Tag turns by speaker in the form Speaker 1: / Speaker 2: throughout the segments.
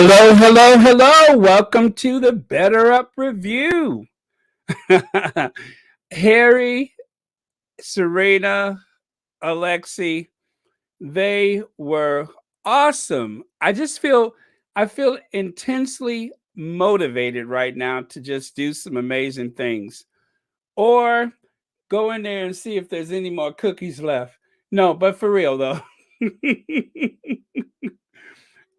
Speaker 1: Hello, hello, hello. Welcome to the Better Up Review. Harry, Serena, Alexi, they were awesome. I feel intensely motivated right now to just do some amazing things. Or go in there and see if there's any more cookies left. No, but for real though.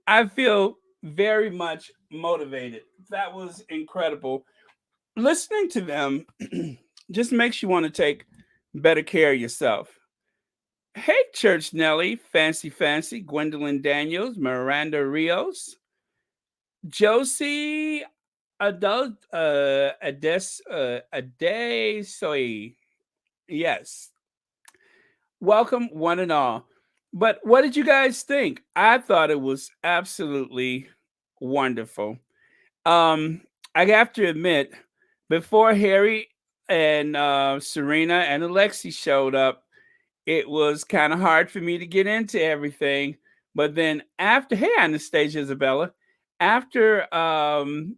Speaker 1: I feel very much motivated. That was incredible. Listening to them just makes you want to take better care of yourself. Hey, Church Nelly, Fancy, Gwendolyn Daniels, Miranda Rios, Josie Adesoy. Yes, welcome one and all. But what did you guys think? I thought it was absolutely wonderful. I have to admit, before Harry and Serena and Alexi showed up, it was kind of hard for me to get into everything. But then after, hey, Anastasia Isabella, after the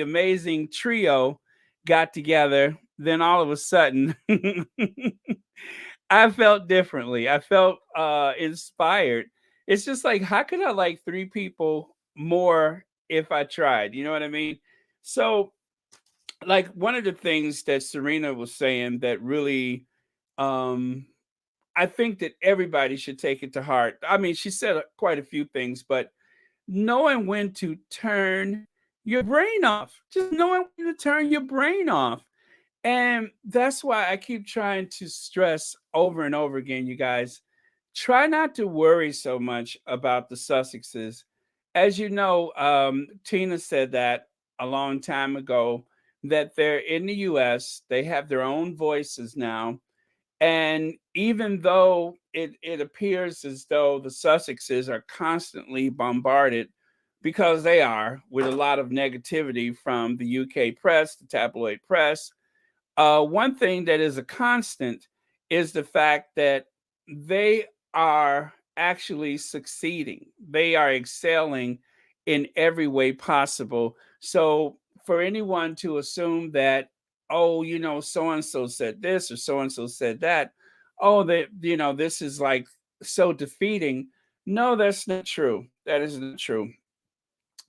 Speaker 1: amazing trio got together, then all of a sudden I felt differently. I felt inspired. It's just like, how could I like three people more if I tried? You know what I mean? So, like, one of the things that Serena was saying that really, um, I think that everybody should take it to heart. I mean, she said quite a few things, but knowing when to turn your brain off, just knowing when to turn your brain off. And that's why I keep trying to stress over and over again, you guys. Try not to worry so much about the Sussexes. As you know, Tina said that a long time ago that they're in the US, they have their own voices now. And even though it appears as though the Sussexes are constantly bombarded, because they are, with a lot of negativity from the UK press, the tabloid press, one thing that is a constant is the fact that they are actually succeeding. They are excelling in every way possible. So for anyone to assume that, oh, so and so said this or so and so said that, oh, that, this is like so defeating. No, that's not true. That is not true.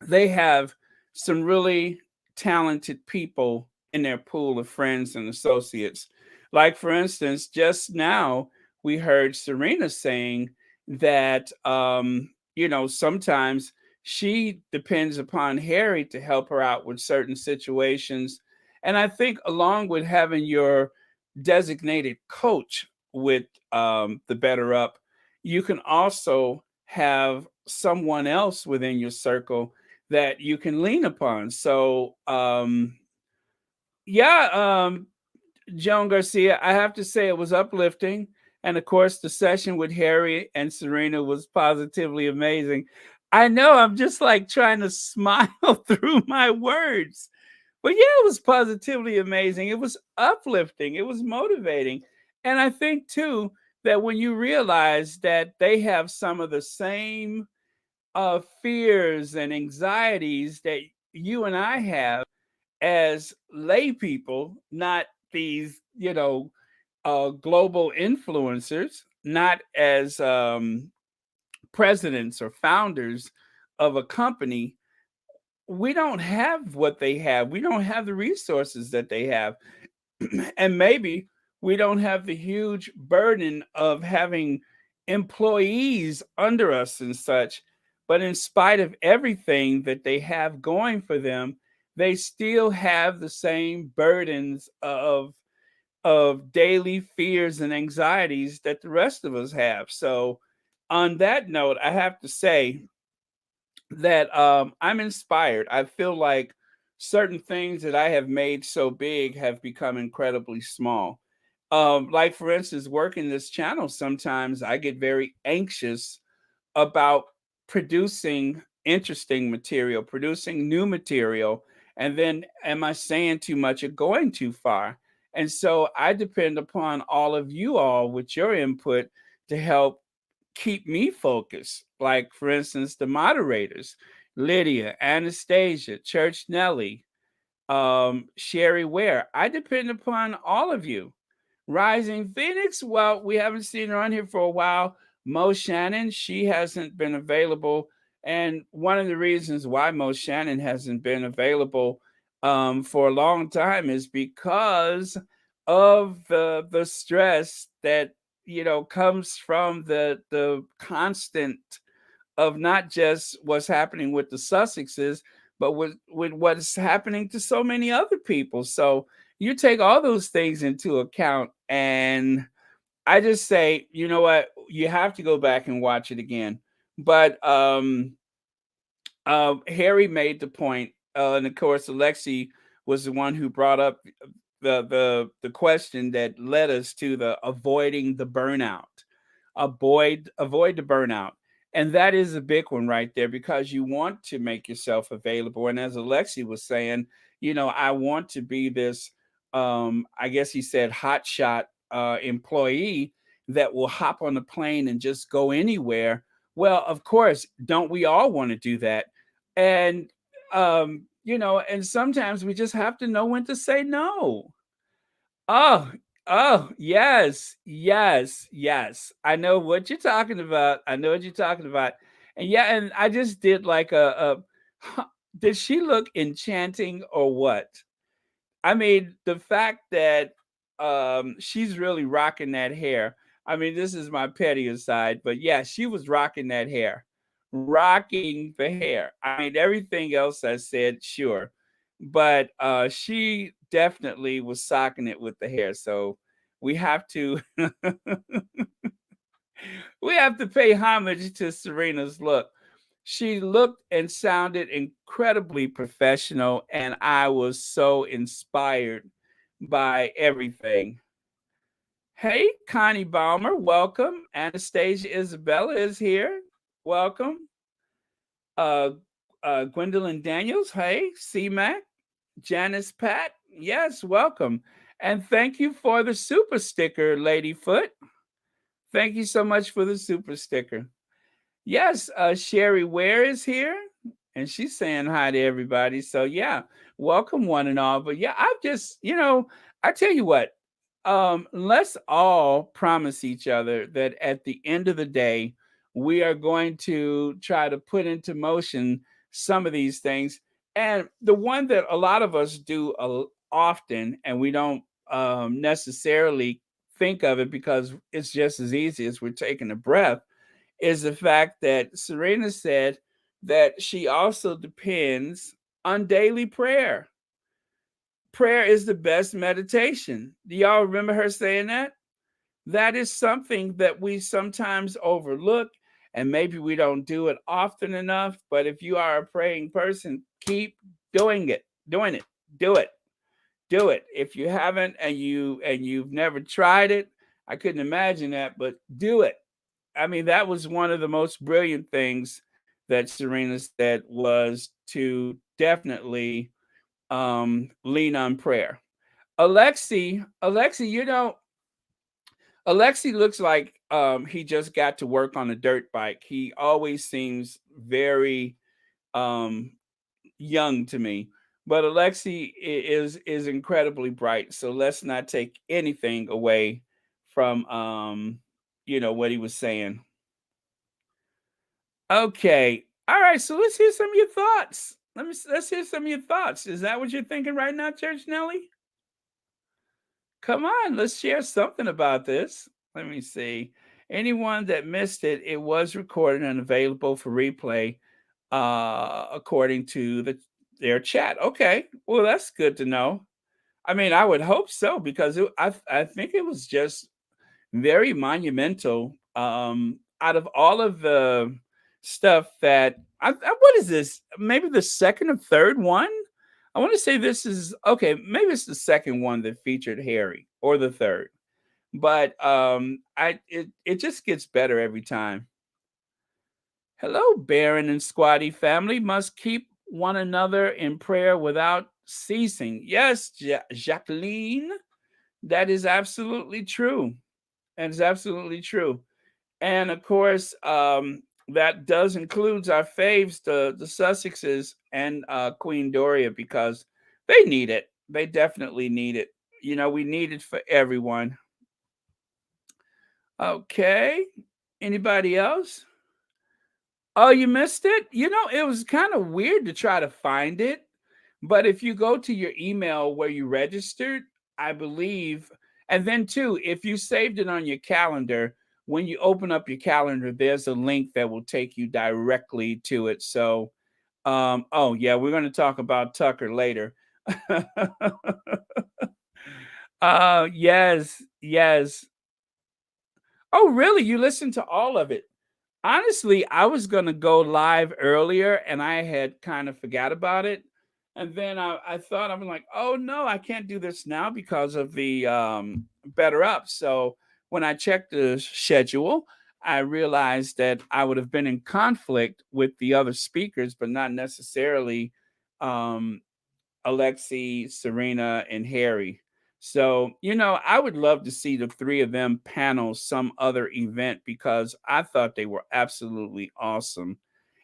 Speaker 1: They have some really talented people in their pool of friends and associates. Like, for instance, just now we heard Serena saying that, sometimes she depends upon Harry to help her out with certain situations. And I think, along with having your designated coach with the Better Up, you can also have someone else within your circle that you can lean upon. So, yeah, Joan Garcia, I have to say it was uplifting. And of course, the session with Harry and Serena was positively amazing. I know I'm just like trying to smile through my words. But yeah, it was positively amazing. It was uplifting. It was motivating. And I think too that when you realize that they have some of the same fears and anxieties that you and I have as lay people, not these, global influencers, not as presidents or founders of a company. We don't have what they have. We don't have the resources that they have. And maybe we don't have the huge burden of having employees under us and such. But in spite of everything that they have going for them, they still have the same burdens of daily fears and anxieties that the rest of us have. So, on that note, I have to say that I'm inspired. I feel like certain things that I have made so big have become incredibly small. Like, for instance, working this channel, sometimes I get very anxious about producing interesting material, producing new material, and then am I saying too much or going too far? And so I depend upon all of you all with your input to help keep me focused. Like, for instance, the moderators, Lydia, Anastasia, Church Nelly, Sherry Ware. I depend upon all of you. Rising Phoenix, well, we haven't seen her on here for a while. Mo Shannon, she hasn't been available. And one of the reasons why Mo Shannon hasn't been available for a long time is because of the stress that comes from the constant of not just what's happening with the Sussexes, but with what's happening to so many other people. So you take all those things into account, and I just say, you know what, you have to go back and watch it again. But Harry made the point, and of course, Alexi was the one who brought up the question that led us to the avoiding the burnout. Avoid the burnout, and that is a big one right there because you want to make yourself available. And as Alexi was saying, I want to be this. I guess he said hot shot employee that will hop on the plane and just go anywhere. Well, of course, don't we all want to do that? And and sometimes we just have to know when to say no. Oh, oh, yes, yes, yes. I know what you're talking about. I know what you're talking about. And yeah, and I just did like did she look enchanting or what? I mean, the fact that she's really rocking that hair. I mean, this is my petty aside, but yeah, she was rocking that hair. Rocking the hair. I mean, everything else I said, sure. But she definitely was socking it with the hair. So we have to we have to pay homage to Serena's look. She looked and sounded incredibly professional, and I was so inspired by everything. Hey, Connie Balmer, welcome. Anastasia Isabella is here. Welcome. Uh, Gwendolyn Daniels, hey. C-Mac, Janice Pat, yes, welcome. And thank you for the super sticker, Ladyfoot. Thank you so much for the super sticker. Yes, Sherry Ware is here, and she's saying hi to everybody. So yeah, welcome one and all. But yeah, I've just, I tell you what, let's all promise each other that at the end of the day, we are going to try to put into motion some of these things. And the one that a lot of us do often, and we don't necessarily think of it because it's just as easy as we're taking a breath, is the fact that Serena said that she also depends on daily prayer. Prayer is the best meditation. Do y'all remember her saying that? That is something that we sometimes overlook, and maybe we don't do it often enough. But if you are a praying person, keep doing it, do it, do it. If you haven't and you've never tried it, I couldn't imagine that, but do it. I mean, that was one of the most brilliant things that Serena said was to definitely lean on prayer. Alexi, Alexi looks like he just got to work on a dirt bike. He always seems very um, young to me, but Alexi is incredibly bright. So let's not take anything away from what he was saying. Okay. All right. So let's hear some of your thoughts. Let's hear some of your thoughts. Is that what you're thinking right now, Church Nelly? Come on, let's share something about this. Let me see. Anyone that missed it, it was recorded and available for replay, according to their chat. Okay. Well, that's good to know. I mean, I would hope so because I think it was just very monumental. Out of all of the stuff that what is this? Maybe the second or third one. I want to say this is okay. Maybe it's the second one that featured Harry, or the third. But it just gets better every time. Hello, Baron and Squatty family. Must keep one another in prayer without ceasing. Yes, Jacqueline, that is absolutely true. That is absolutely true. And of course, that does includes our faves, the Sussexes and Queen Doria, because they need it. They definitely need it. You know, we need it for everyone. Okay. Anybody else? Oh, you missed it? You know, it was kind of weird to try to find it. But if you go to your email where you registered, I believe, and then too, if you saved it on your calendar, when you open up your calendar, there's a link that will take you directly to it. So, oh yeah, we're going to talk about Tucker later. Yes, yes. Oh, really? You listened to all of it? Honestly, I was gonna go live earlier and I had kind of forgot about it. And then I thought, I'm like, oh no, I can't do this now because of the Better Up. So when I checked the schedule, I realized that I would have been in conflict with the other speakers, but not necessarily um, Alexi, Serena, and Harry. So, you know, I would love to see the three of them panel some other event because I thought they were absolutely awesome,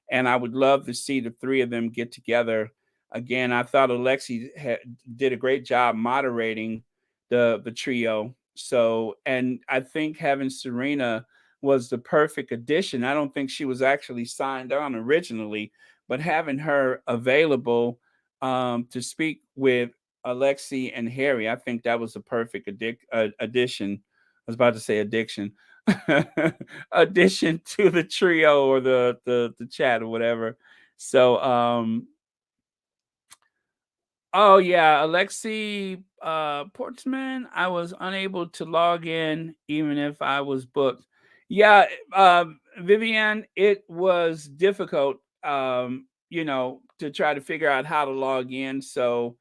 Speaker 1: and I would love to see the three of them get together again. I thought did a great job moderating the trio. So, and I think having Serena was the perfect addition. I don't think she was actually signed on originally, but having her available to speak with Alexi and Harry, I think that was a perfect addition. I was about to say addiction. Addition to the trio or the chat or whatever. So oh yeah, Alexi Portsman, I was unable to log in even if I was booked. Yeah, Vivian, it was difficult you know, to try to figure out how to log in. So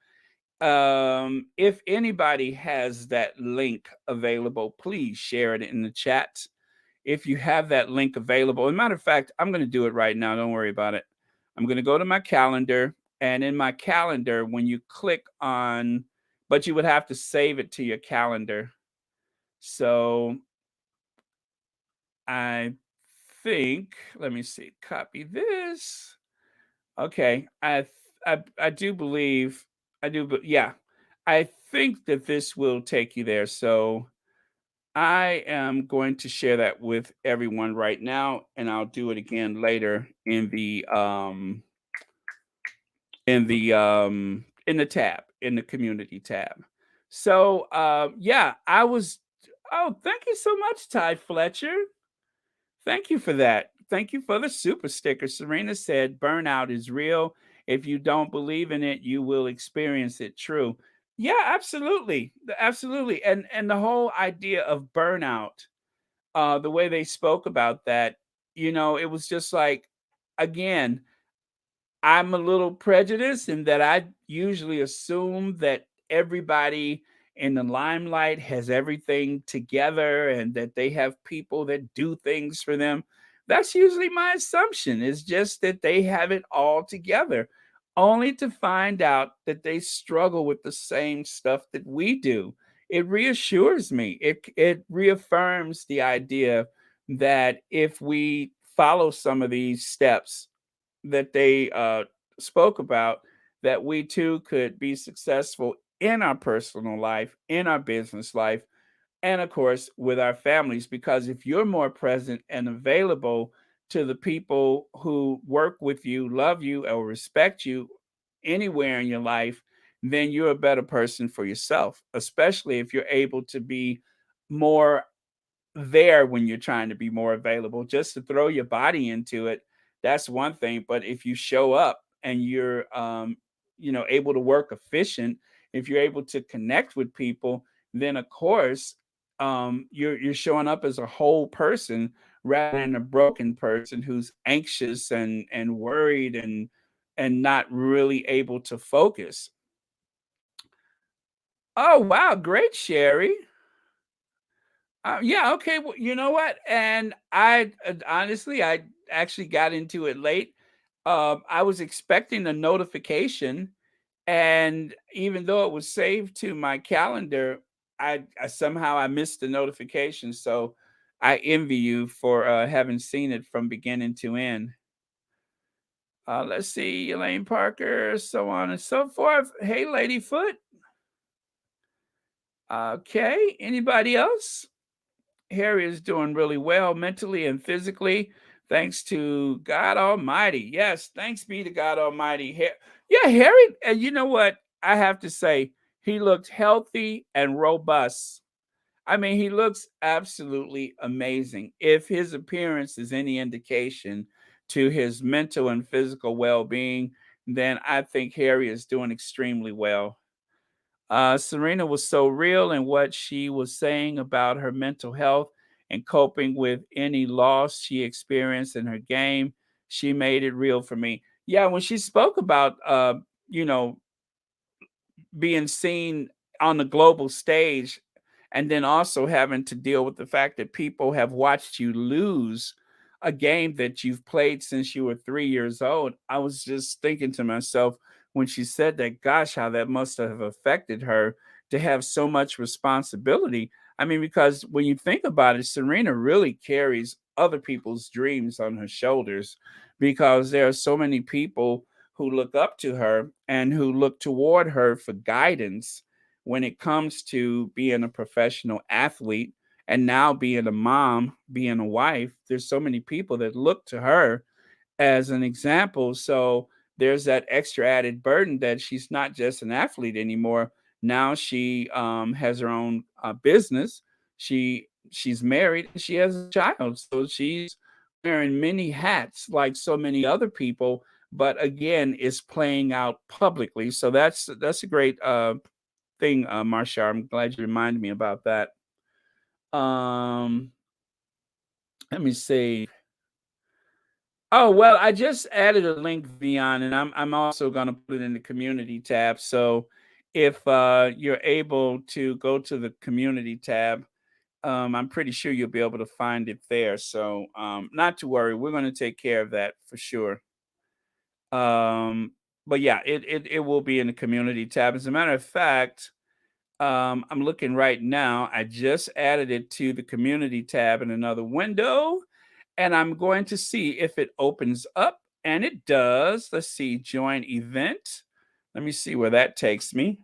Speaker 1: if anybody has that link available, please share it in the chat if you have that link available. As a matter of fact, I'm going to do it right now. Don't worry about it. I'm going to go to my calendar. And in my calendar, when you click on, but you would have to save it to your calendar. So I think, let me see, copy this. Okay. I do believe, but yeah, I think that this will take you there. So I am going to share that with everyone right now, and I'll do it again later in the tab, in the community tab. So yeah, I was oh, thank you so much, Ty Fletcher. Thank you for that. Thank you for the super sticker. Serena said burnout is real. If you don't believe in it, you will experience it. True. Yeah, absolutely. Absolutely. And the whole idea of burnout, the way they spoke about that, you know, it was just like, again, I'm a little prejudiced in that I usually assume that everybody in the limelight has everything together and that they have people that do things for them. That's usually my assumption. It's just that they have it all together, only to find out that they struggle with the same stuff that we do. It reassures me. It reaffirms the idea that if we follow some of these steps that they spoke about, that we too could be successful in our personal life, in our business life, and of course with our families. Because if you're more present and available to the people who work with you, love you, or respect you anywhere in your life, then you're a better person for yourself, especially if you're able to be more there when you're trying to be more available. Just to throw your body into it, that's one thing, but if you show up and you're you know, able to work efficient, if you're able to connect with people, then of course you're showing up as a whole person rather than a broken person who's anxious and worried and not really able to focus. Oh wow, great, Sherry. Yeah, okay. Well, you know what? And I honestly, I actually got into it late. I was expecting a notification, and even though it was saved to my calendar, I somehow I missed the notification. So I envy you for having seen it from beginning to end. Let's see, Elaine Parker, so on and so forth. Hey, Ladyfoot. Okay, anybody else? Harry is doing really well mentally and physically, thanks to God Almighty. Yes, thanks be to God Almighty. Yeah, Harry, and you know what? I have to say, he looked healthy and robust. I mean, he looks absolutely amazing. If his appearance is any indication to his mental and physical well being, then I think Harry is doing extremely well. Serena was so real in what she was saying about her mental health and coping with any loss she experienced in her game. She made it real for me. Yeah, when she spoke about, you know, being seen on the global stage and then also having to deal with the fact that people have watched you lose a game that you've played since you were 3 years old. I was just thinking to myself when she said that, gosh, how that must have affected her to have so much responsibility. I mean, because when you think about it, Serena really carries other people's dreams on her shoulders because there are so many people who look up to her and who look toward her for guidance when it comes to being a professional athlete and now being a mom, being a wife. There's so many people that look to her as an example. So there's that extra added burden that she's not just an athlete anymore. Now she has her own business. She's married and she has a child. So she's wearing many hats like so many other people, but again, is playing out publicly. So that's a great thing, Marsha. I'm glad you reminded me about that. Um, Let me see. Oh, well, I just added a link, Vion, and I'm also gonna put it in the community tab. So if you're able to go to the community tab, I'm pretty sure you'll be able to find it there. So not to worry, we're gonna take care of that for sure. Um, but yeah, it will be in the community tab. As a matter of fact, I'm looking right now. I just added it to the community tab in another window, and I'm going to see if it opens up, and it does. Let's see, join event. Let me see where that takes me.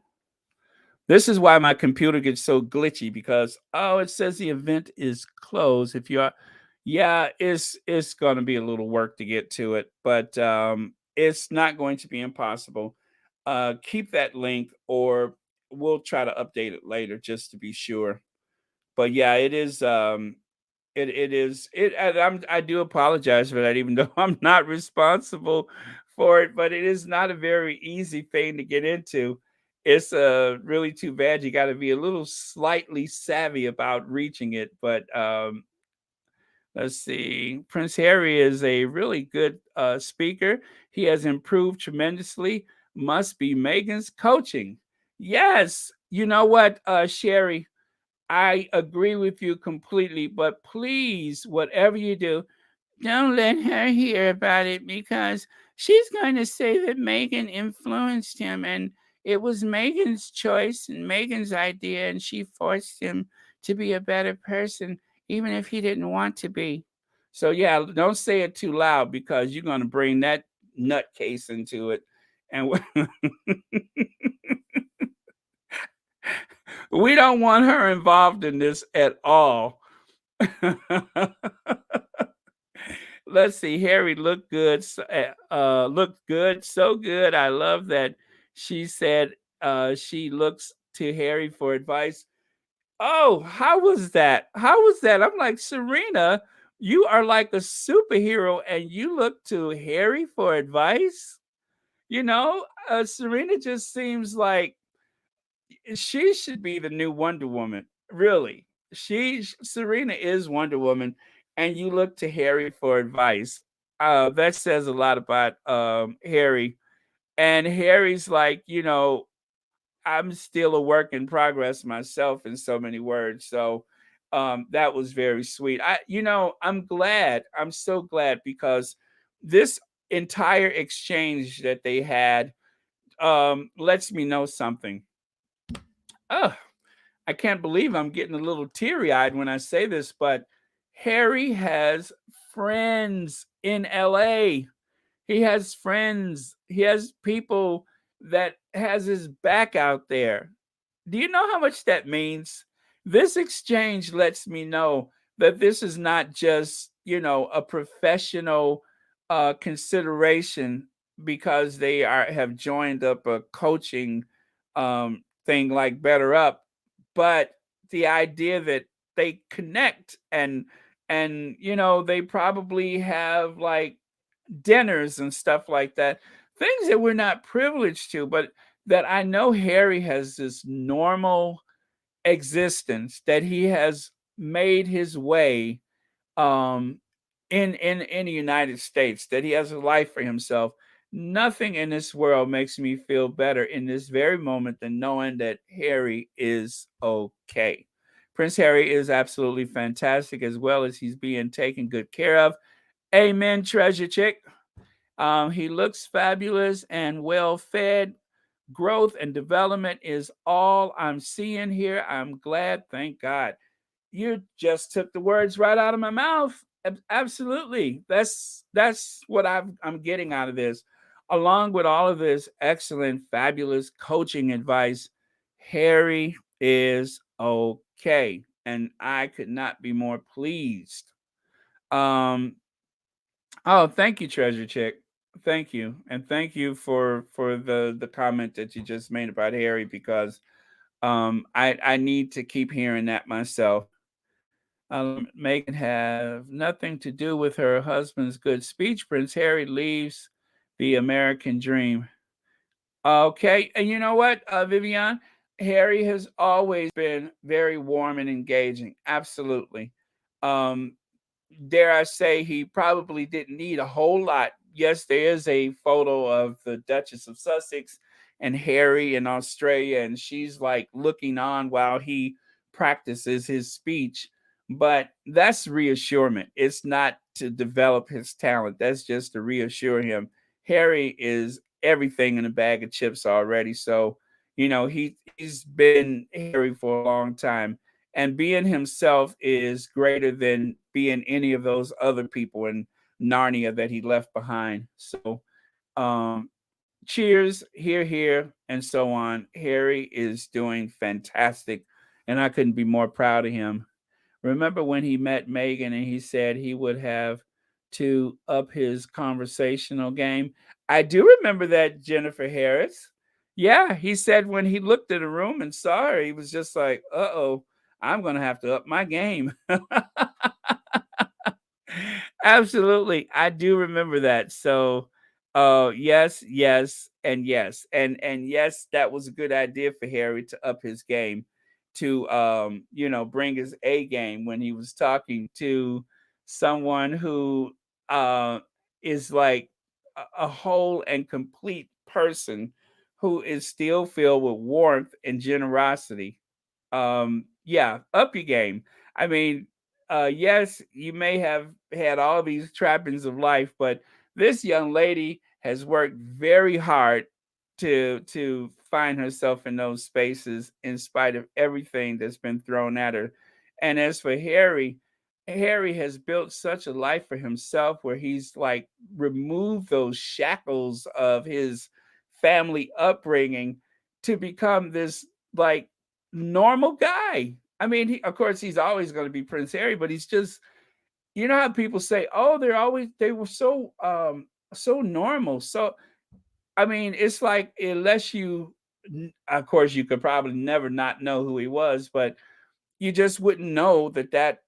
Speaker 1: This is why my computer gets so glitchy because oh, it says the event is closed. If you're yeah, it's going to be a little work to get to it, but it's not going to be impossible. Keep that link or we'll try to update it later just to be sure. But yeah, it is it is it and I do apologize for that even though I'm not responsible for it, but it is not a very easy thing to get into. It's really too bad. You got to be a little slightly savvy about reaching it, but let's see. Prince Harry is a really good speaker. He has improved tremendously. Must be Meghan's coaching. Yes. You know what, Sherry? I agree with you completely, but please, whatever you do, don't let her hear about it because she's going to say that Meghan influenced him and it was Meghan's choice and Meghan's idea, and she forced him to be a better person, even if he didn't want to be. So, yeah, don't say it too loud because you're going to bring that nutcase into it. And we don't want her involved in this at all. Let's see. Harry looked good. Looked good. So good. I love that she said she looks to Harry for advice. Oh, how was that? How was that? I'm like, Serena, you are like a superhero and you look to Harry for advice? You know, Serena just seems like she should be the new Wonder Woman. Really. Serena is Wonder Woman and you look to Harry for advice. That says a lot about Harry. And Harry's like, I'm still a work in progress myself in so many words. So that was very sweet. I'm glad. I'm so glad because this entire exchange that they had lets me know something. Oh, I can't believe I'm getting a little teary eyed when I say this, but Harry has friends in LA. He has friends. He has people that has his back out there. Do you know how much that means? This exchange lets me know that this is not just, a professional consideration because they have joined up a coaching thing like Better Up, but the idea that they connect and they probably have like dinners and stuff like that. Things that we're not privileged to, but that I know Harry has this normal existence that he has made his way um in the United States, that he has a life for himself. Nothing in this world makes me feel better in this very moment than knowing that Harry is okay. Prince Harry is absolutely fantastic, as well as he's being taken good care of. Amen, treasure chick. He looks fabulous and well fed. Growth and development is all I'm seeing here. I'm glad. Thank God. You just took the words right out of my mouth. Absolutely. That's what I'm getting out of this. Along with all of this excellent, fabulous coaching advice, Harry is okay. And I could not be more pleased. Um, Oh, thank you, Treasure Chick. Thank you, and thank you for the comment that you just made about Harry, because I need to keep hearing that myself. Meghan have nothing to do with her husband's good speech. Prince Harry leaves the American dream. Okay, and you know what, Vivian? Harry has always been very warm and engaging. Absolutely. Um, dare I say, he probably didn't need a whole lot. Yes, there is a photo of the Duchess of Sussex and Harry in Australia, and she's like looking on while he practices his speech. But that's reassurance. It's not to develop his talent. That's just to reassure him. Harry is everything in a bag of chips already. So, he's been Harry for a long time, and being himself is greater than being any of those other people in Narnia that he left behind. So, um, cheers, here, and so on. Harry is doing fantastic, and I couldn't be more proud of him. Remember when he met Meghan and he said he would have to up his conversational game? I do remember that, Jennifer Harris. Yeah, he said when he looked at the room and saw her, he was just like, uh oh, I'm going to have to up my game. Absolutely. I do remember that. So, yes, yes, and yes. And yes, that was a good idea for Harry to up his game, to bring his A game when he was talking to someone who uh is like a whole and complete person, who is still filled with warmth and generosity. Yeah, up your game. I mean, yes, you may have had all these trappings of life, but this young lady has worked very hard to find herself in those spaces in spite of everything that's been thrown at her. And as for Harry, Harry has built such a life for himself where he's like removed those shackles of his family upbringing to become this like normal guy. I mean, of course, he's always going to be Prince Harry, but he's just, how people say, oh, they were so normal. So I mean, it's like, unless of course, you could probably never not know who he was, but you just wouldn't know that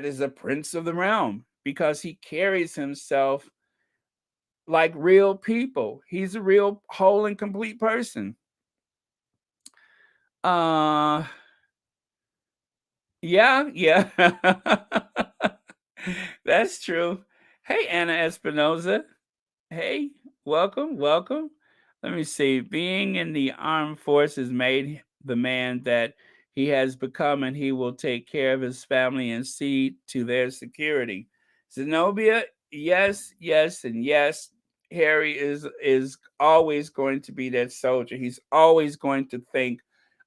Speaker 1: is a prince of the realm, because he carries himself like real people. He's a real whole and complete person. Uh Yeah, yeah. That's true. Hey, Anna Espinoza. Hey, welcome, welcome. Let me see. Being in the armed forces made the man that he has become, and he will take care of his family and see to their security. Zenobia, yes, yes, and yes. Harry is always going to be that soldier. He's always going to think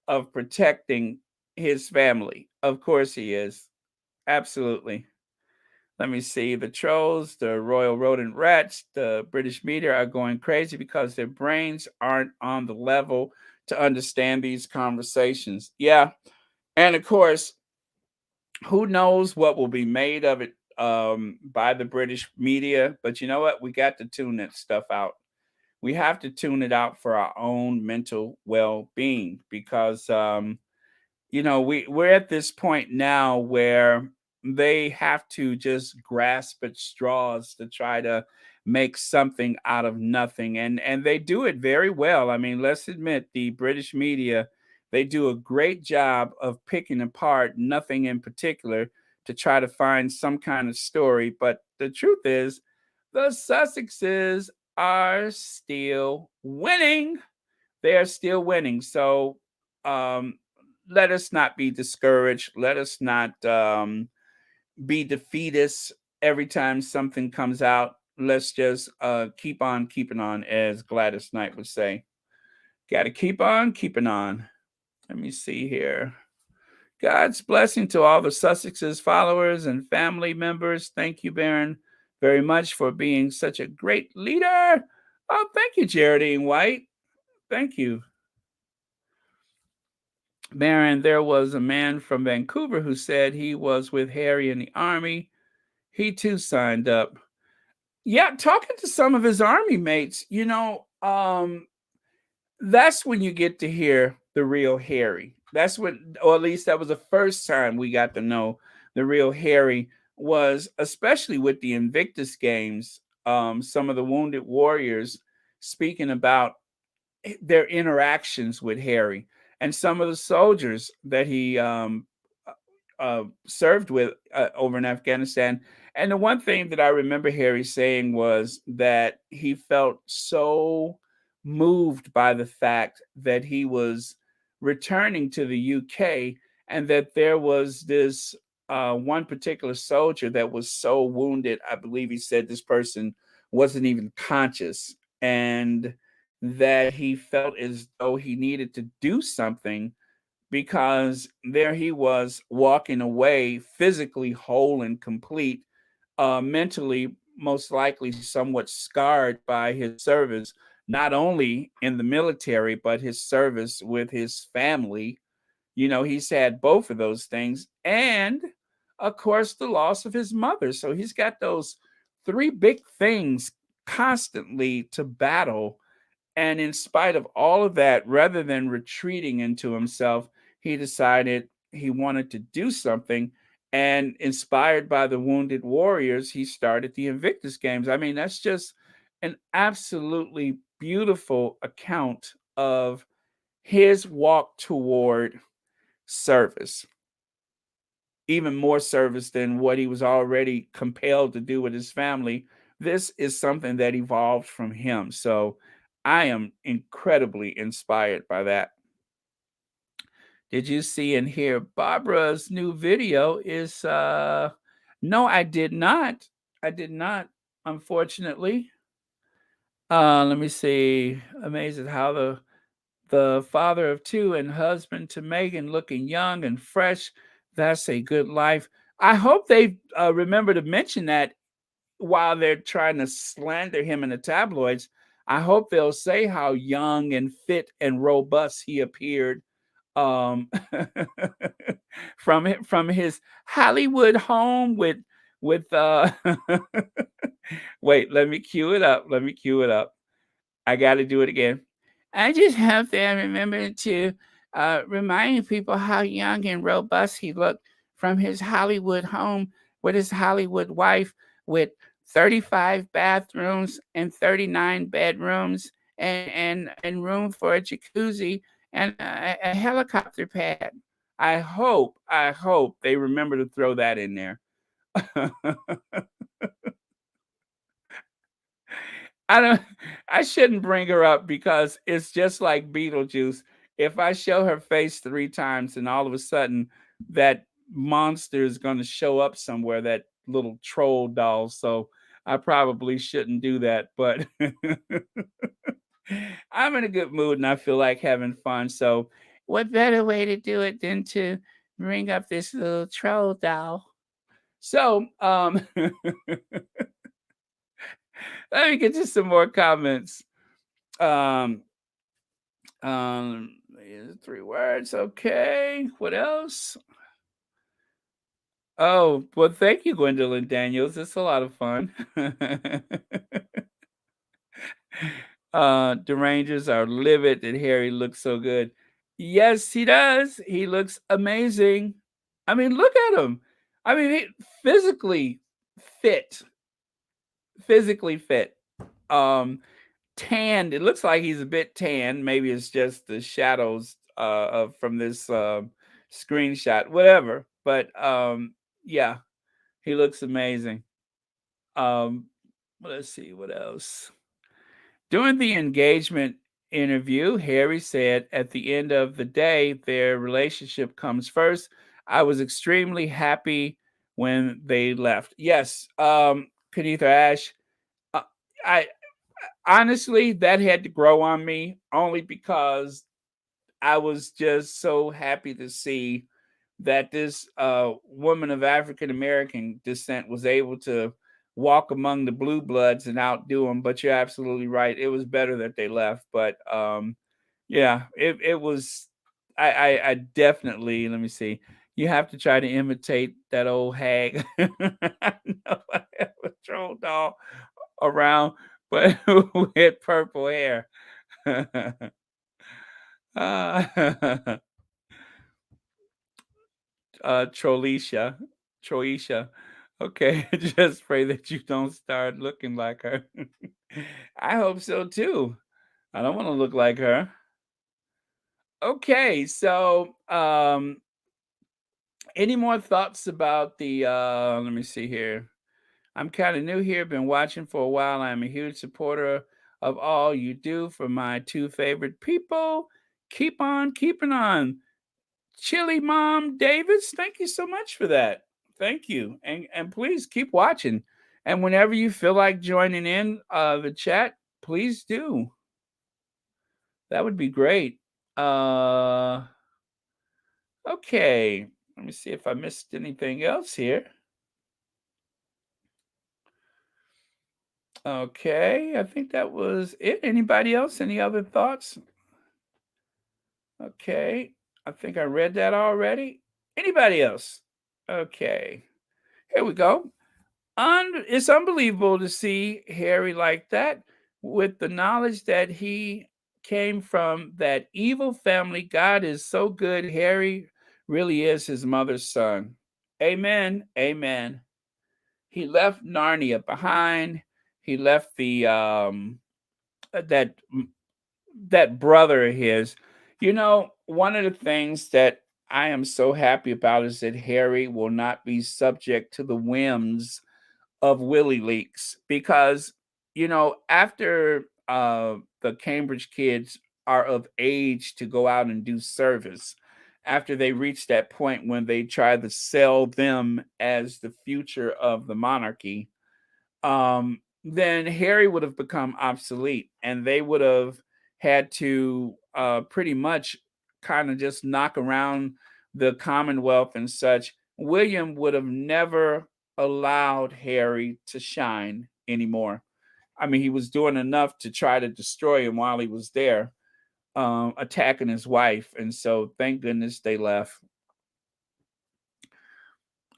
Speaker 1: of protecting his family. Of course he is. Absolutely. Let me see. The trolls, the royal rodent rats, the British media are going crazy because their brains aren't on the level to understand these conversations. Yeah. And of course, who knows what will be made of it by the British media? But you know what? We got to tune that stuff out. We have to tune it out for our own mental well being because we're at this point now where they have to just grasp at straws to try to make something out of nothing, and they do it very well. I mean, let's admit, the British media, they do a great job of picking apart nothing in particular to try to find some kind of story. But the truth is, the Sussexes are still winning. They are still winning. So um, let us not be discouraged. Let us not be defeatist every time something comes out. Let's just keep on keeping on, as Gladys Knight would say. Got to keep on keeping on. Let me see here. God's blessing to all the Sussexes followers and family members. Thank you, Baron, very much for being such a great leader. Oh, thank you, Geraldine White. Thank you. Baron, there was a man from Vancouver who said he was with Harry in the army. He too signed up. Yeah, talking to some of his army mates, that's when you get to hear the real Harry. That's when, or at least that was the first time we got to know the real Harry, was especially with the Invictus Games. Some of the wounded warriors speaking about their interactions with Harry, and some of the soldiers that he served with over in Afghanistan. And the one thing that I remember Harry saying was that he felt so moved by the fact that he was returning to the UK, and that there was this one particular soldier that was so wounded. I believe he said this person wasn't even conscious, and that he felt as though he needed to do something, because there he was walking away physically whole and complete, mentally most likely somewhat scarred by his service, not only in the military, but his service with his family. He's had both of those things. And of course, the loss of his mother. So he's got those three big things constantly to battle. And in spite of all of that, rather than retreating into himself, he decided he wanted to do something. And inspired by the Wounded Warriors, he started the Invictus Games. I mean, that's just an absolutely beautiful account of his walk toward service, even more service than what he was already compelled to do with his family. This is something that evolved from him. So I am incredibly inspired by that. Did you see and hear Barbara's new video? Is No, I did not. I did not, unfortunately. Let me see. Amazing how the father of two and husband to Meghan, looking young and fresh. That's a good life. I hope they remember to mention that while they're trying to slander him in the tabloids. I hope they'll say how young and fit and robust he appeared, um, from his Hollywood home with wait, let me cue it up. Let me cue it up. I got to do it again. I just hope they remember to remind people how young and robust he looked from his Hollywood home with his Hollywood wife, with 35 bathrooms and 39 bedrooms, and room for a jacuzzi and a helicopter pad. I hope they remember to throw that in there. I don't I shouldn't bring her up because it's just like Beetlejuice. If I show her face 3 times and all of a sudden that monster is going to show up somewhere, that little troll doll. So I probably shouldn't do that, but I'm in a good mood and I feel like having fun. So what better way to do it than to bring up this little troll doll? So, let me get to some more comments. Um, three words. Okay. What else? Oh, well, thank you, Gwendolyn Daniels. It's a lot of fun. The Rangers are livid that Harry looks so good. Yes, he does. He looks amazing. I mean, look at him. I mean, physically fit, physically fit. Um, Tanned. It looks like he's a bit tanned. Maybe it's just the shadows of from this screenshot, whatever. But yeah, he looks amazing. Um, let's see what else. During the engagement interview, Harry said at the end of the day, their relationship comes first. I was extremely happy when they left. Yes, Kenitha Ash, uh, I honestly that had to grow on me only because I was just so happy to see that this woman of African American descent was able to walk among the blue bloods and outdo them. But you're absolutely right; it was better that they left. But yeah, it was. I definitely, let me see. You have to try to imitate that old hag. I know I have a troll doll around, but with purple hair. uh, Trolisha. Troisha. Okay, just pray that you don't start looking like her. I hope so too. I don't want to look like her. Okay, so any more thoughts about the let me see here. I'm kind of new here, been watching for a while. I'm a huge supporter of all you do for my two favorite people. Keep on keeping on. Chili Mom Davis, thank you so much for that. Thank you. And please keep watching. And whenever you feel like joining in the chat, please do. That would be great. Okay. Let me see if I missed anything else here. Okay, I think that was it. Anybody else? Any other thoughts? Okay. I think I read that already. Anybody else? Okay. Here we go. It's unbelievable to see Harry like that with the knowledge that he came from that evil family. God is so good. Harry really is his mother's son. Amen. Amen. He left Narnia behind. He left the that that brother of his. You know, one of the things that I am so happy about is that Harry will not be subject to the whims of Willie leaks because after the Cambridge kids are of age to go out and do service, after they reach that point when they try to sell them as the future of the monarchy, then Harry would have become obsolete and they would have had to pretty much kind of just knock around the Commonwealth and such. William would have never allowed Harry to shine anymore. I mean, he was doing enough to try to destroy him while he was there, attacking his wife. And so thank goodness they left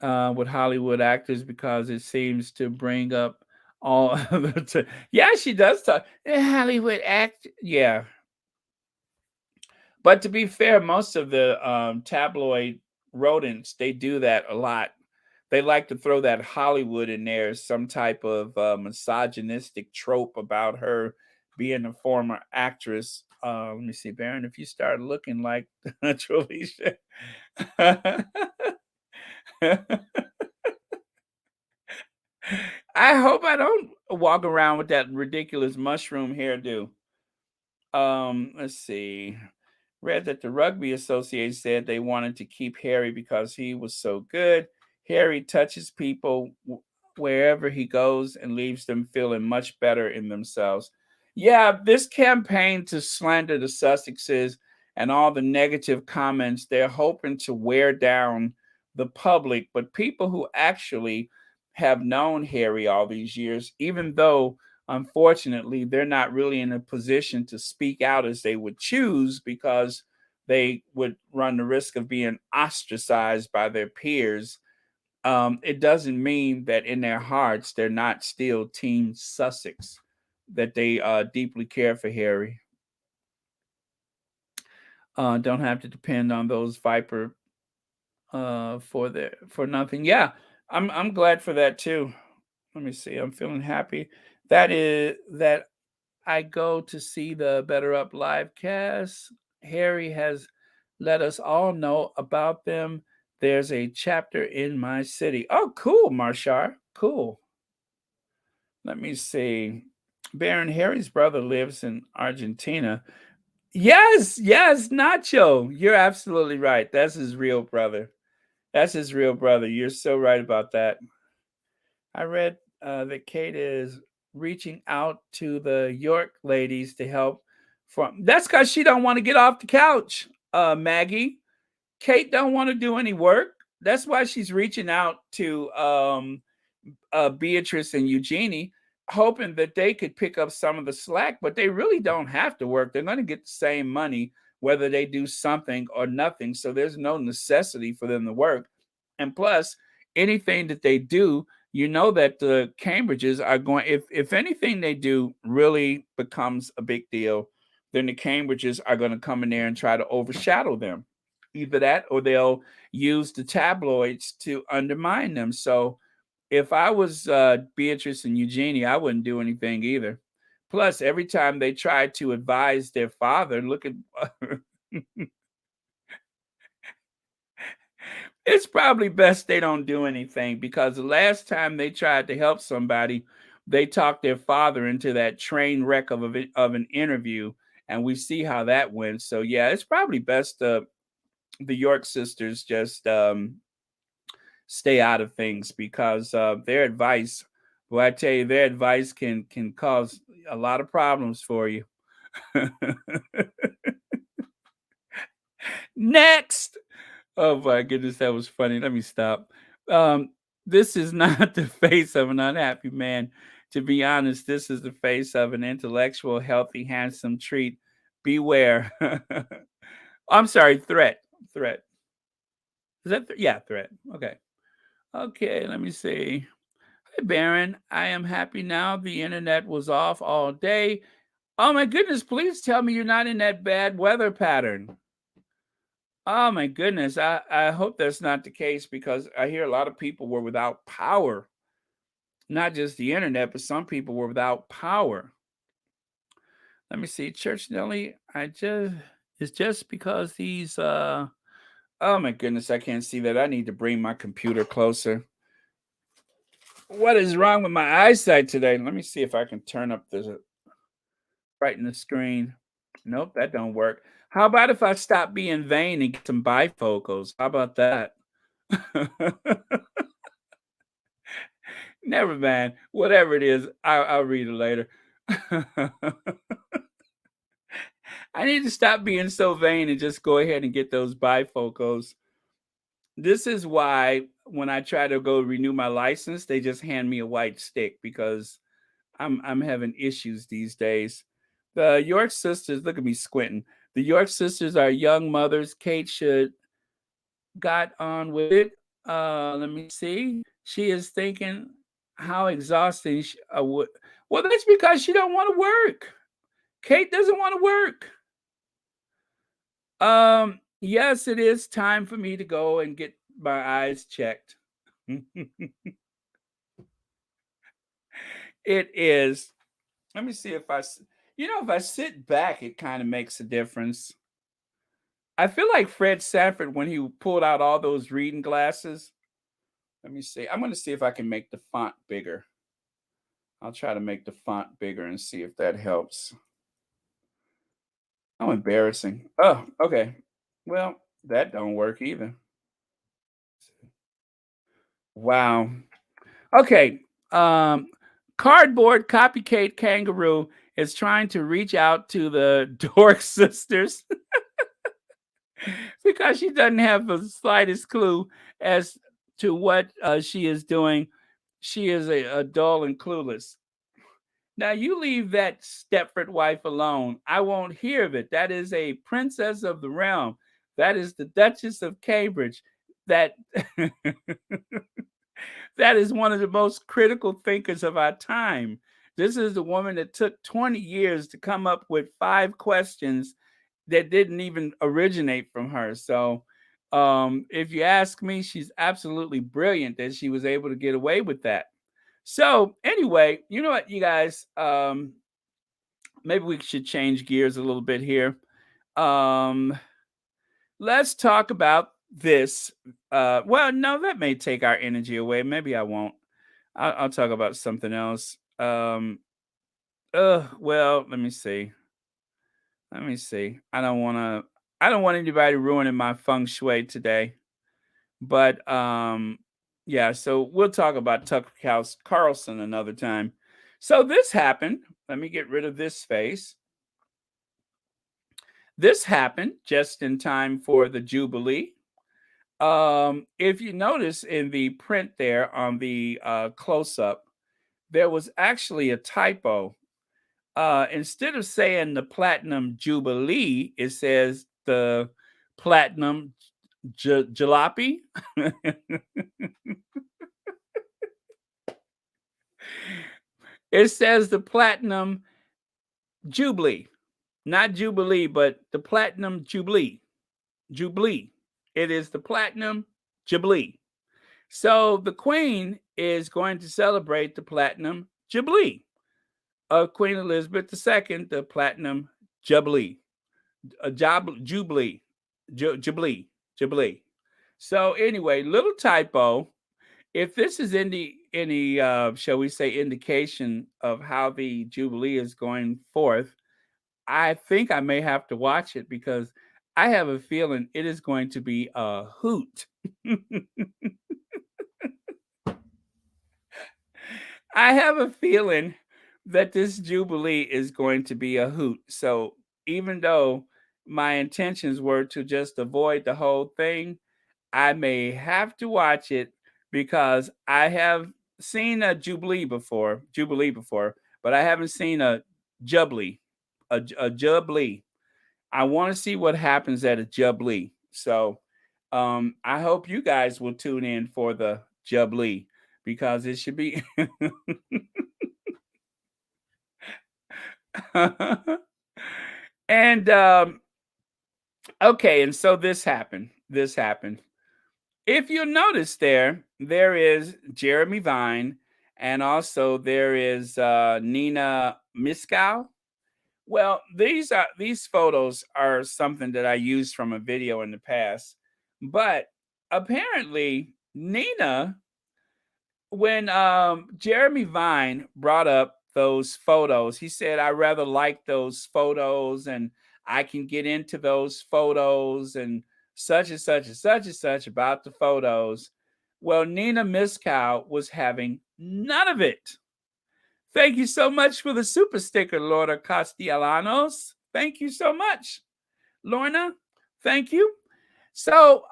Speaker 1: with Hollywood actors because it seems to bring up all yeah, she does talk. Hollywood act. Yeah. But to be fair, most of the tabloid rodents, they do that a lot. They like to throw that Hollywood in there, some type of misogynistic trope about her being a former actress. Let me see, Baron, if you start looking like Trolisha. I hope I don't walk around with that ridiculous mushroom hairdo. Let's see. Read that the Rugby Association said they wanted to keep Harry because he was so good. Harry touches people wherever he goes and leaves them feeling much better in themselves. Yeah, this campaign to slander the Sussexes and all the negative comments, they're hoping to wear down the public, but people who actually have known Harry all these years, even though unfortunately they're not really in a position to speak out as they would choose because they would run the risk of being ostracized by their peers. It doesn't mean that in their hearts they're not still Team Sussex, that they deeply care for Harry. Don't have to depend on those Viper for nothing. Yeah, I'm glad for that too. Let me see. I'm feeling happy. That I go to see the Better Up live cast. Harry has let us all know about them. There's a chapter in my city. Oh, cool, Marshar. Cool. Let me see. Baron Harry's brother lives in Argentina. Yes, yes, Nacho. You're absolutely right. That's his real brother. That's his real brother. You're so right about that. I read that Kate is reaching out to the York ladies to help. From that's because she don't want to get off the couch. Maggie, Kate don't want to do any work. That's why she's reaching out to Beatrice and Eugenie, hoping that they could pick up some of the slack, but they really don't have to work. They're going to get the same money whether they do something or nothing. So there's no necessity for them to work. And plus, anything that they do, you know that the Cambridges are going, if anything they do really becomes a big deal, then the Cambridges are going to come in there and try to overshadow them. Either that or they'll use the tabloids to undermine them. So if I was Beatrice and Eugenie, I wouldn't do anything either. Plus, every time they try to advise their father, look at it's probably best they don't do anything because the last time they tried to help somebody, they talked their father into that train wreck of an interview, and we see how that went. So yeah, it's probably best the York sisters just stay out of things because their advice, well, I tell you, their advice can cause a lot of problems for you. Next. Oh my goodness, that was funny. Let me stop. Um, this is not the face of an unhappy man. To be honest, this is the face of an intellectual, healthy, handsome treat. Beware. I'm sorry, threat. Threat. Is that yeah, threat. Okay. Okay, let me see. Hi, Baron. I am happy now. The internet was off all day. Oh my goodness, please tell me you're not in that bad weather pattern. Oh my goodness. I hope that's not the case because I hear a lot of people were without power. Not just the internet, but some people were without power. Let me see. Church Nelly, I just it's just because these oh my goodness, I can't see that. I need to bring my computer closer. What is wrong with my eyesight today? Let me see if I can turn up the brighten the screen. Nope, that don't work. How about if I stop being vain and get some bifocals? How about that? Never mind. Whatever it is, I'll read it later. I need to stop being so vain and just go ahead and get those bifocals. This is why when I try to go renew my license, they just hand me a white stick because I'm having issues these days. The York sisters, look at me squinting. The York sisters are young mothers. Kate should got on with it. Let me see. She is thinking how exhausting would. Well, that's because she don't want to work. Kate doesn't want to work. Yes, it is time for me to go and get my eyes checked. It is. Let me see if if I sit back, it kind of makes a difference. I feel like Fred Sanford when he pulled out all those reading glasses. Let me see. I'm going to see if I can make the font bigger. I'll try to make the font bigger and see if that helps. How embarrassing. Oh, okay. Well, that don't work either. Wow. Okay. Um, Cardboard copycat kangaroo is trying to reach out to the Dork sisters. because she doesn't have the slightest clue as to what she is doing. She is a dull and clueless. Now you leave that Stepford wife alone. I won't hear of it. That is a princess of the realm. That is the Duchess of Cambridge. That that is one of the most critical thinkers of our time. This is the woman that took 20 years to come up with 5 questions that didn't even originate from her. So, if you ask me, she's absolutely brilliant that she was able to get away with that. So, anyway, you know what, you guys? Maybe we should change gears a little bit here. Um, let's talk about this. Well, no, that may take our energy away. Maybe I won't. I'll talk about something else. Well, let me see. Let me see. I don't want to. I don't want anybody ruining my feng shui today. But yeah. So we'll talk about Tucker Carlson another time. So this happened. Let me get rid of this face. This happened just in time for the Jubilee. If you notice in the print there on the close up, there was actually a typo. Instead of saying the Platinum Jubilee, it says the Platinum Jalopy. It says the Platinum Jubilee, not Jubilee, but the Platinum Jubilee. Jubilee. It is the Platinum Jubilee. So the Queen is going to celebrate the Platinum Jubilee of Queen Elizabeth II, the Platinum Jubilee, Jubilee, Jubilee. So anyway, little typo. If this is any shall we say indication of how the Jubilee is going forth, I think I may have to watch it because I have a feeling it is going to be a hoot. I have a feeling that this Jubilee is going to be a hoot. So even though my intentions were to just avoid the whole thing, I may have to watch it because I have seen a Jubilee before, but I haven't seen a Jubilee, a Jubilee. I want to see what happens at a Jubilee. So I hope you guys will tune in for the Jubilee because it should be. And okay, and so this happened. This happened. If you notice there is Jeremy Vine, and also there is Nina Myskow. Well, these photos are something that I used from a video in the past, but apparently Nina, when Jeremy Vine brought up those photos, he said, I rather like those photos and I can get into those photos and such and such and such and such about the photos. Well, Nina Myskow was having none of it. Thank you so much for the super sticker, Lorna Castellanos. Thank you so much, Lorna. Thank you. So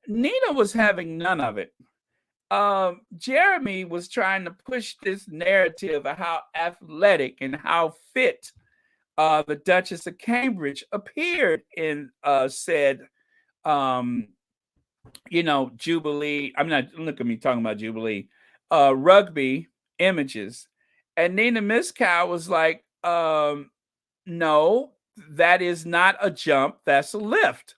Speaker 1: Nina was having none of it. Jeremy was trying to push this narrative of how athletic and how fit the Duchess of Cambridge appeared in said, um, Jubilee. I'm not, look at me talking about Jubilee, rugby images. And Nina Myskow was like, no, that is not a jump, that's a lift.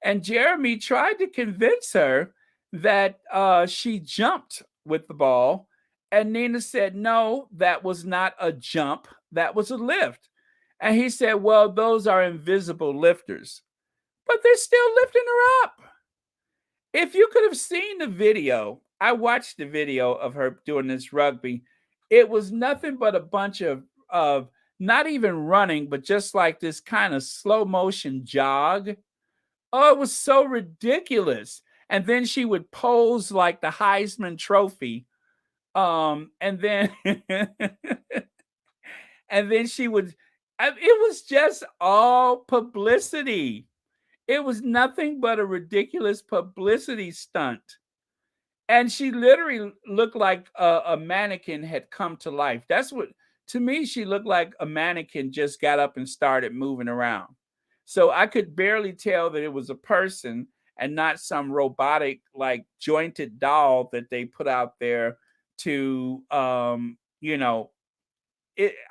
Speaker 1: And Jeremy tried to convince her that she jumped with the ball. And Nina said, no, that was not a jump, that was a lift. And he said, well, those are invisible lifters, but they're still lifting her up. If you could have seen the video, I watched the video of her doing this rugby. It was nothing but a bunch of not even running, but just like this kind of slow motion jog. Oh, it was so ridiculous. And then she would pose like the Heisman Trophy. And then and then she would, it was just all publicity. It was nothing but a ridiculous publicity stunt. And she literally looked like a mannequin had come to life. That's what, to me, she looked like a mannequin just got up and started moving around. So I could barely tell that it was a person and not some robotic, like jointed doll that they put out there to,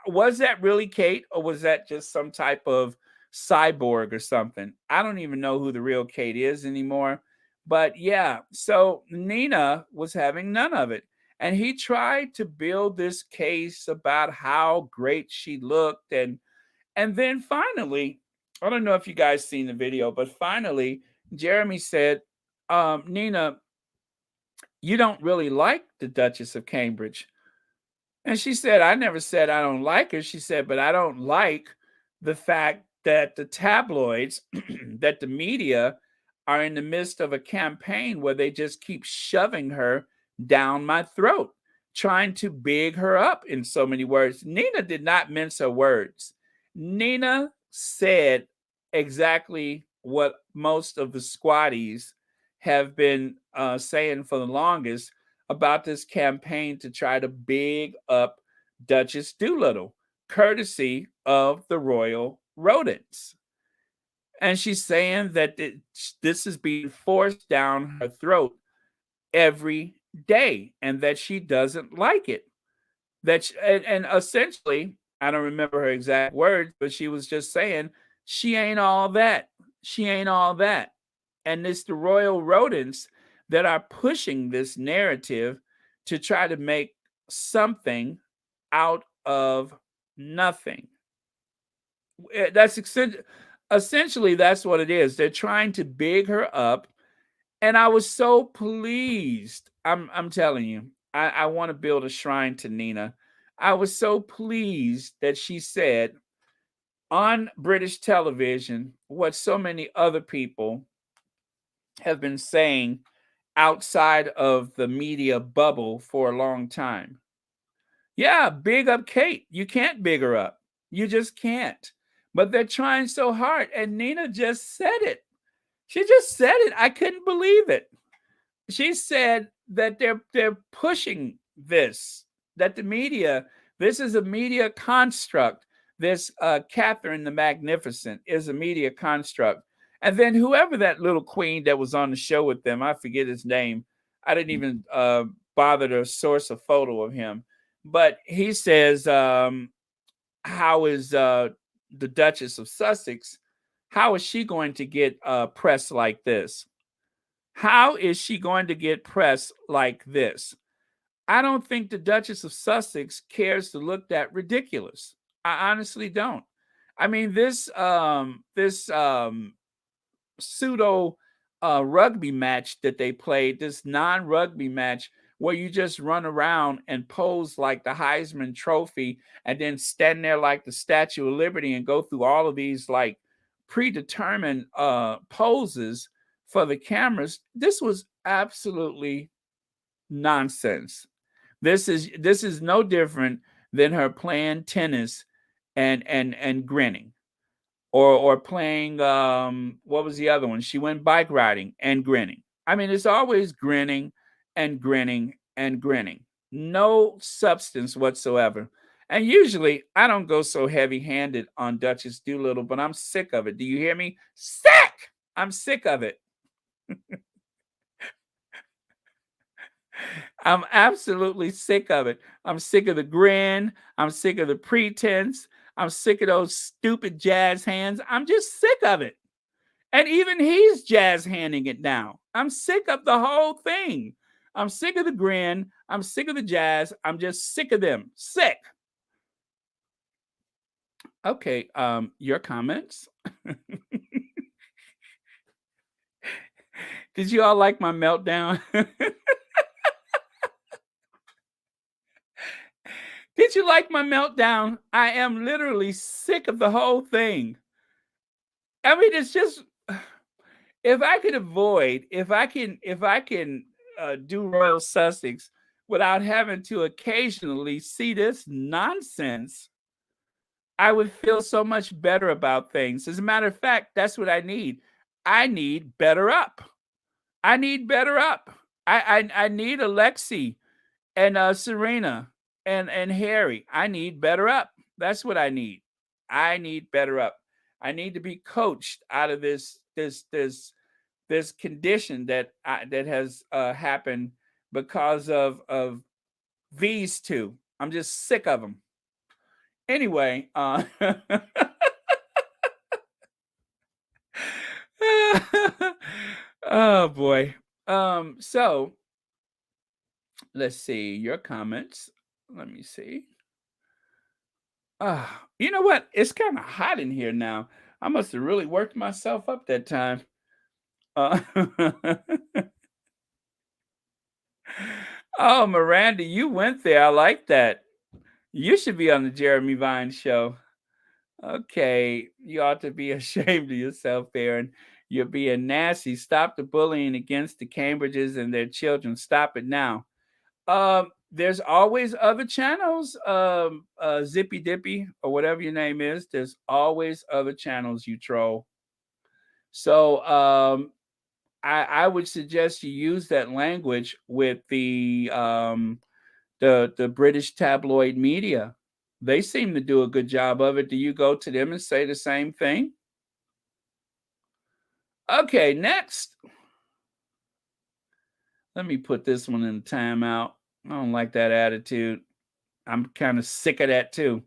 Speaker 1: was that really Kate, or was that just some type of cyborg or something? I don't even know who the real Kate is anymore. But yeah, so Nina was having none of it. And he tried to build this case about how great she looked. And then finally, I don't know if you guys seen the video, but finally, Jeremy said, Nina, you don't really like the Duchess of Cambridge. And she said, I never said I don't like her. She said, but I don't like the fact that the tabloids, that the media are in the midst of a campaign where they just keep shoving her down my throat, trying to big her up, in so many words. Nina did not mince her words. Nina said exactly what most of the squatties have been saying for the longest about this campaign to try to big up Duchess Doolittle, courtesy of the royal rodents. And she's saying that this is being forced down her throat every day and that she doesn't like it. And essentially, I don't remember her exact words, but she was just saying, she ain't all that. She ain't all that. And it's the royal rodents that are pushing this narrative to try to make something out of nothing. That's essentially that's what it is. They're trying to big her up, and I was so pleased. I'm telling you, I want to build a shrine to Nina. I was so pleased that she said on British television what so many other people have been saying outside of the media bubble for a long time. Yeah, big up Kate. You can't big her up. You just can't. But they're trying so hard. And Nina just said it. She just said it. I couldn't believe it. She said that they're pushing this, that the media, this is a media construct. This Catherine the Magnificent is a media construct. And then whoever that little queen that was on the show with them, I forget his name. I didn't even bother to source a photo of him. But he says, how is the Duchess of Sussex, how is she going to get press like this? How is she going to get press like this? I don't think the Duchess of Sussex cares to look that ridiculous. I honestly don't. I mean, this pseudo rugby match that they played, this non-rugby match where you just run around and pose like the Heisman Trophy and then stand there like the Statue of Liberty and go through all of these like predetermined poses for the cameras. This was absolutely nonsense. This is no different than her playing tennis and grinning, or playing what was the other one? She went bike riding and grinning. I mean, it's always grinning and grinning and grinning. No substance whatsoever. And usually I don't go so heavy-handed on Duchess Doolittle, but I'm sick of it. Do you hear me? Sick! I'm sick of it. I'm absolutely sick of it. I'm sick of the grin. I'm sick of the pretense. I'm sick of those stupid jazz hands. I'm just sick of it. And even he's jazz handing it now. I'm sick of the whole thing. I'm sick of the grin. I'm sick of the jazz. I'm just sick of them. Sick. Okay, your comments? Did you all like my meltdown? Did you like my meltdown? I am literally sick of the whole thing. I mean, it's just, if I could avoid, if I can do Royal Sussex without having to occasionally see this nonsense, I would feel so much better about things. As a matter of fact, that's what I need. I need better up. I need better up. I need Alexi and Serena and Harry. I need better up. That's what I need. I need better up. I need to be coached out of this condition that has happened because of these two. I'm just sick of them. Anyway, oh boy. So let's see your comments. Let me see. You know what? It's kind of hot in here now. I must have really worked myself up that time. Uh, oh, Miranda, you went there. I like that. You should be on the Jeremy Vine show. Okay, you ought to be ashamed of yourself, Aaron. You're being nasty. Stop the bullying against the Cambridges and their children. Stop it now. There's always other channels, Zippy Dippy or whatever your name is. There's always other channels, you troll. So I would suggest you use that language with the British tabloid media. They seem to do a good job of it. Do you go to them and say the same thing? Okay, next. Let me put this one in timeout. I don't like that attitude. I'm kind of sick of that too.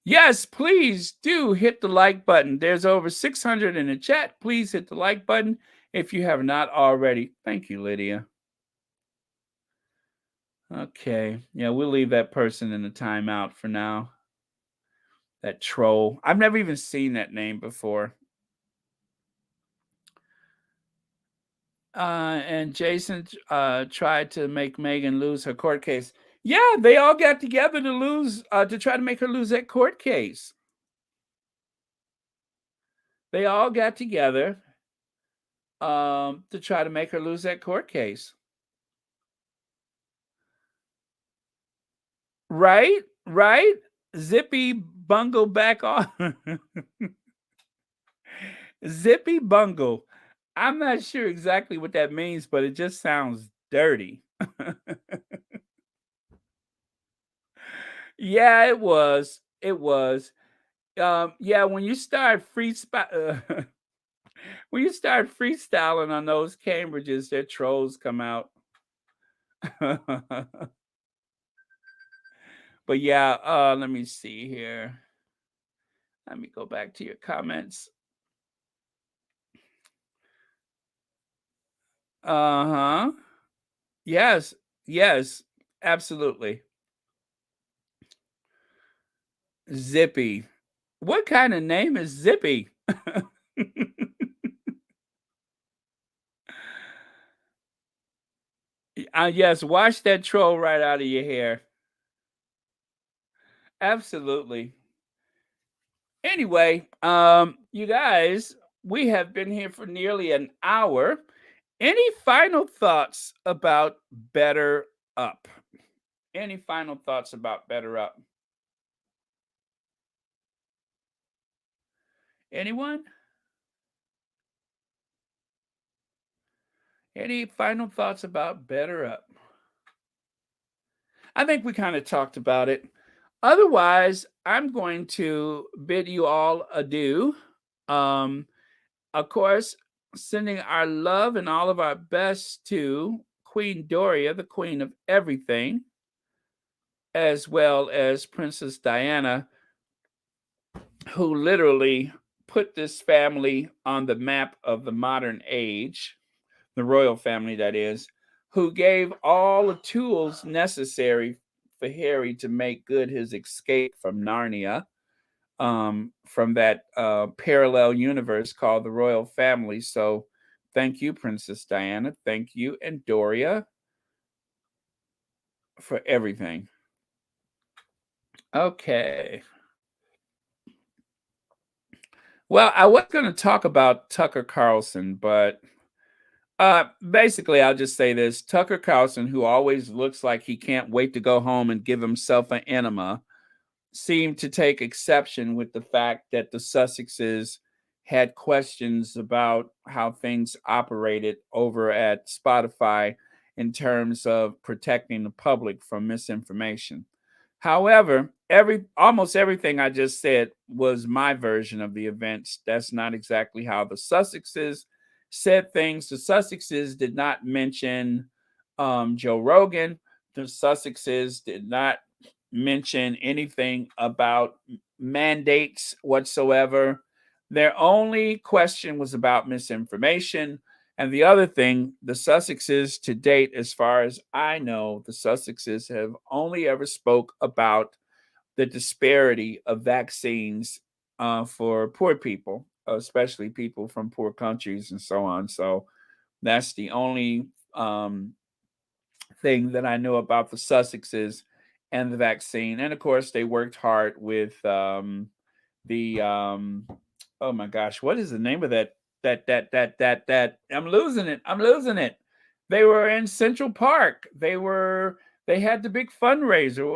Speaker 1: Yes, please do hit the like button. There's over 600 in the chat. Please hit the like button if you have not already. Thank you, Lydia. Okay. Yeah, we'll leave that person in the timeout for now. That troll. I've never even seen that name before. And Jason tried to make Meghan lose her court case. Yeah, they all got together to try to make her lose that court case. They all got together to try to make her lose that court case. Right? Zippy bungle back on. Zippy bungle. I'm not sure exactly what that means, but it just sounds dirty. Yeah, it was. It was. Yeah, when you start when you start freestyling on those Cambridges, their trolls come out. But yeah, let me see here. Let me go back to your comments. Uh-huh. Yes, absolutely. Zippy. What kind of name is Zippy? Yes, wash that troll right out of your hair. Absolutely. Anyway, you guys, we have been here for nearly an hour. Any final thoughts about Better Up? Any final thoughts about Better Up? Anyone? Any final thoughts about Better Up? I think we kind of talked about it. Otherwise, I'm going to bid you all adieu. Of course, sending our love and all of our best to Queen Doria, the queen of everything, as well as Princess Diana, who literally put this family on the map of the modern age, the royal family, that is, who gave all the tools necessary for Harry to make good his escape from Narnia, from that parallel universe called the royal family. So thank you, Princess Diana. Thank you, and Doria, for everything. Okay. Well, I was going to talk about Tucker Carlson, but basically, I'll just say this. Tucker Carlson, who always looks like he can't wait to go home and give himself an enema, seemed to take exception with the fact that the Sussexes had questions about how things operated over at Spotify in terms of protecting the public from misinformation. However, almost everything I just said was my version of the events. That's not exactly how the Sussexes said things. The Sussexes did not mention Joe Rogan. The Sussexes did not mention anything about mandates whatsoever. Their only question was about misinformation. And the other thing, the Sussexes to date, as far as I know, the Sussexes have only ever spoke about the disparity of vaccines for poor people, especially people from poor countries and so on. So that's the only thing that I know about the Sussexes and the vaccine. And of course, they worked hard with the oh my gosh, what is the name of that I'm losing it. I'm losing it. They were in Central Park. They had the big fundraiser.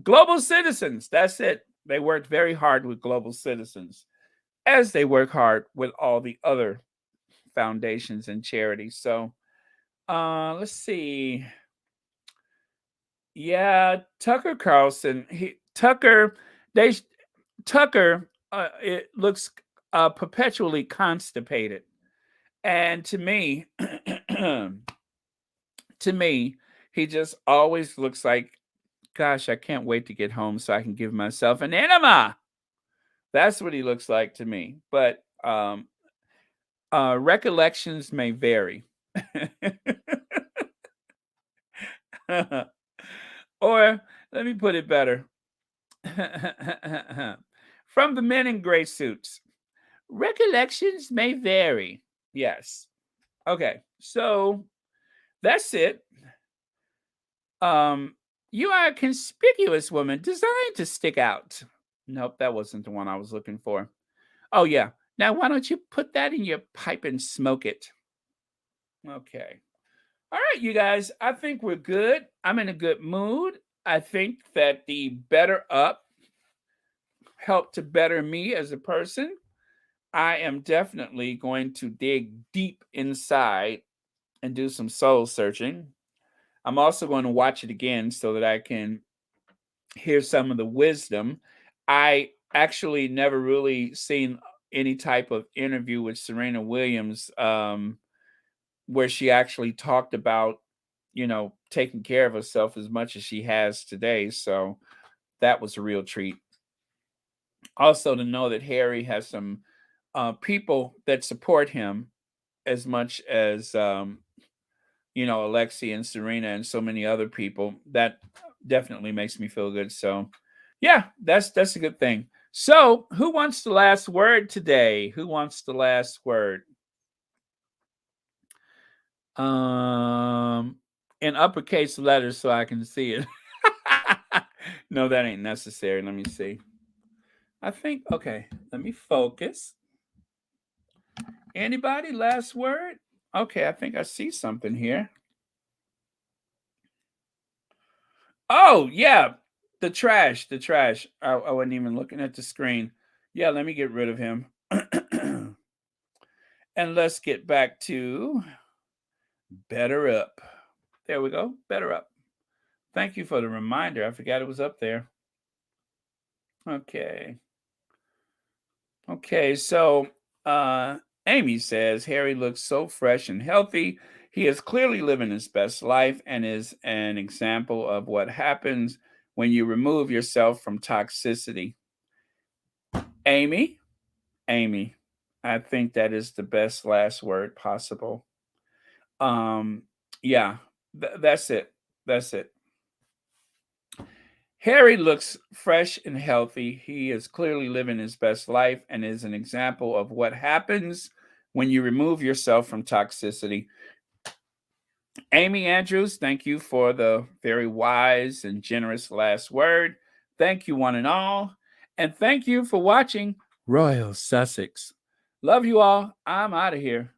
Speaker 1: Global Citizens. That's it. They worked very hard with Global Citizens, as they work hard with all the other foundations and charities. So let's see. Yeah, Tucker Carlson. They Tucker. It looks perpetually constipated, and to me, to me, he just always looks like, gosh, I can't wait to get home so I can give myself an enema. That's what he looks like to me. But recollections may vary. Or let me put it better. From the men in gray suits, recollections may vary. Yes. Okay. So that's it. You are a conspicuous woman designed to stick out. Nope, that wasn't the one I was looking for. Oh, yeah. Now, why don't you put that in your pipe and smoke it? Okay. All right, you guys. I think we're good. I'm in a good mood. I think that the better up helped to better me as a person. I am definitely going to dig deep inside and do some soul searching. I'm also going to watch it again so that I can hear some of the wisdom. I actually never really seen any type of interview with Serena Williams where she actually talked about, taking care of herself as much as she has today. So that was a real treat. Also, to know that Harry has some people that support him as much as Alexi and Serena and so many other people, that definitely makes me feel good. So yeah, that's a good thing. So who wants the last word today? Who wants the last word? In uppercase letters so I can see it. No, that ain't necessary. Let me see. I think, okay, let me focus. Anybody? Last word? Okay, I think I see something here. Oh, yeah. The trash. I wasn't even looking at the screen. Yeah, let me get rid of him. And let's get back to Better Up. There we go. Better Up. Thank you for the reminder. I forgot it was up there. Okay. Okay, so Amy says Harry looks so fresh and healthy. He is clearly living his best life and is an example of what happens when you remove yourself from toxicity. Amy, I think that is the best last word possible. Yeah, that's it. That's it. Harry looks fresh and healthy. He is clearly living his best life and is an example of what happens when you remove yourself from toxicity. Amy Andrews, thank you for the very wise and generous last word. Thank you, one and all. And thank you for watching Royal Sussex. Love you all. I'm out of here.